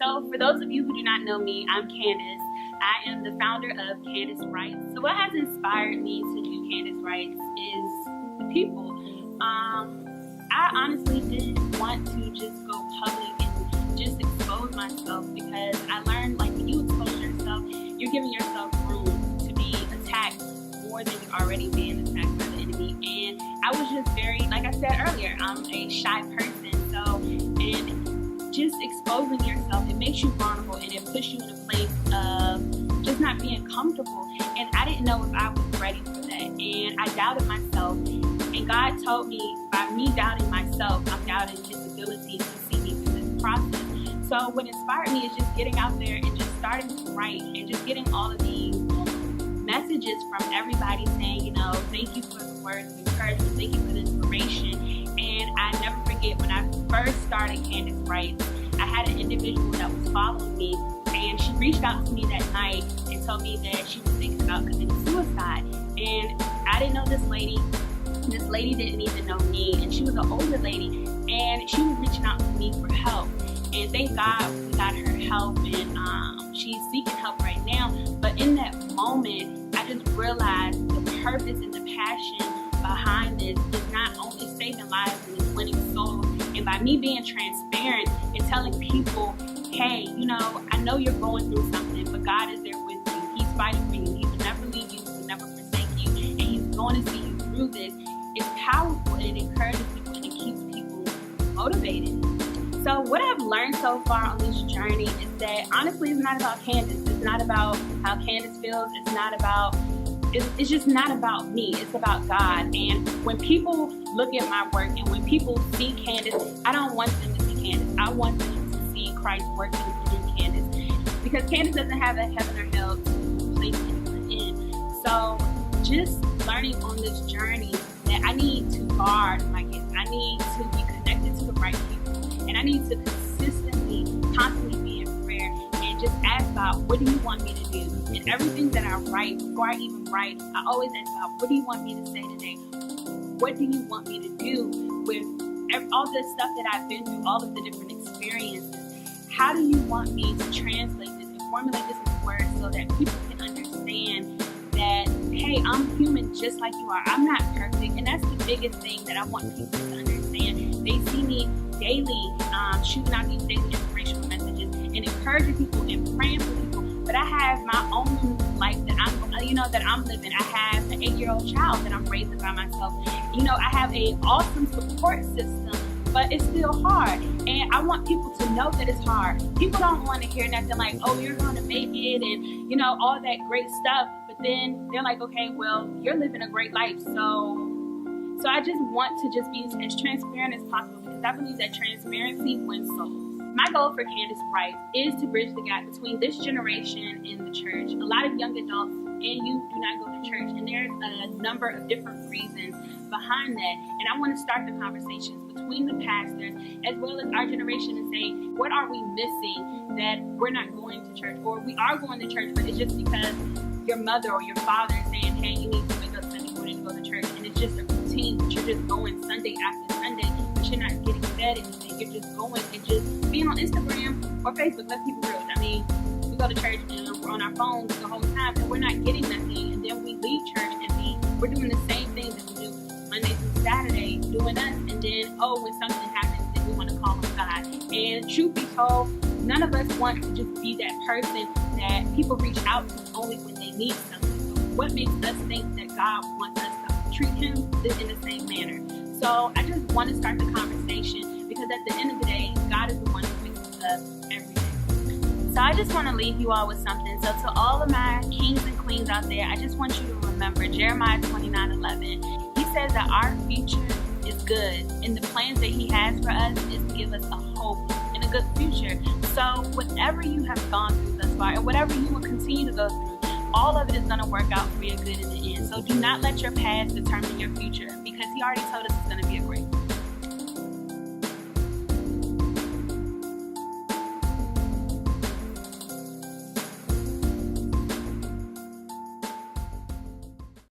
So for those of you who do not know me, I'm Candace. I am the founder of Candace Writes. So what has inspired me to do Candace Writes is the people. I honestly didn't want to just go public and just expose myself, because I learned, like, when you expose yourself, you're giving yourself room to be attacked more than you're already being attacked by the enemy. And I was just very, like I said earlier, I'm a shy person. So, and just exposing yourself, it makes you vulnerable and it puts you in a place of just not being comfortable. And I didn't know if I was ready for that. And I doubted myself. And God told me, by me doubting myself, I'm doubting His ability to see me through this process. So what inspired me is just getting out there and just starting to write and just getting all of these messages from everybody saying, you know, thank you for the words of encouragement, thank you for the inspiration. And I never forget, when I first started Candace Writes, I had an individual that was following me, and she reached out to me that night and told me that she was thinking about committing suicide. And I didn't know this lady. This lady didn't even know me, and she was an older lady, and she was reaching out to me for help. And thank God we got her help, and she's seeking help right now. But in that moment, I just realized the purpose and the passion behind this is not only saving lives and it's winning souls. And by me being transparent and telling people, hey, you know, I know you're going through something, but God is there with you. He's fighting for you. He will never leave you. He will never forsake you. And He's going to see you through this. It's powerful, and it encourages people, and it keeps people motivated. So what I've learned so far on this journey is that honestly, it's not about Candace. It's not about how Candace feels. It's just not about me. It's about God. And when people look at my work and when people see Candace, I don't want them to see Candace. I want them to see Christ working through Candace. Because Candace doesn't have a heaven or hell to place anyone in. So just learning on this journey that I need to guard my gifts. I need to be connected to the right people. And I need to constantly be in prayer and just ask God, what do you want me to do? And everything that I write, before I even write, I always ask God, what do you want me to say today? What do you want me to do with all the stuff that I've been through, all of the different experiences? How do you want me to translate this and formulate this into words so that people can understand that, hey, I'm human just like you are. I'm not perfect. And that's the biggest thing that I want people to understand. They see me daily shooting out these daily inspirational messages and encouraging people and praying for people. But I have my own life that I'm living. I have an 8-year-old child that I'm raising by myself. You know, I have an awesome support system, but it's still hard. And I want people to know that it's hard. People don't want to hear nothing like, oh, you're going to make it and, you know, all that great stuff. But then they're like, okay, well, you're living a great life. So I just want to just be as transparent as possible, because I believe that transparency wins souls. My goal for Candace Writes is to bridge the gap between this generation and the church. A lot of young adults and youth do not go to church, and there's a number of different reasons behind that. And I want to start the conversations between the pastors as well as our generation and say, what are we missing that we're not going to church? Or we are going to church, but it's just because your mother or your father is saying, hey, you need to wake up Sunday morning to go to church. And it's just a routine, but you're just going Sunday after Sunday, but you're not getting fed anything. You're just going and just being on Instagram or Facebook. Let's keep it real. I mean, we go to church and we're on our phones the whole time and we're not getting nothing. And then we leave church and we're doing the same thing that we do Monday through Saturday, doing us. And then, when something happens, then we want to call on God. And truth be told, none of us want to just be that person that people reach out to only when they need something. So what makes us think that God wants us to treat Him in the same manner? So I just want to start the conversation, because at the end of the day, God is the one who fixes us every day. So I just want to leave you all with something. So to all of my kings and queens out there, I just want you to remember Jeremiah 29:11. He says that our future is good, and the plans that He has for us is to give us a hope and a good future. So whatever you have gone through thus far, and whatever you will continue to go through, all of it is going to work out for your good in the end. So do not let your past determine your future, because He already told us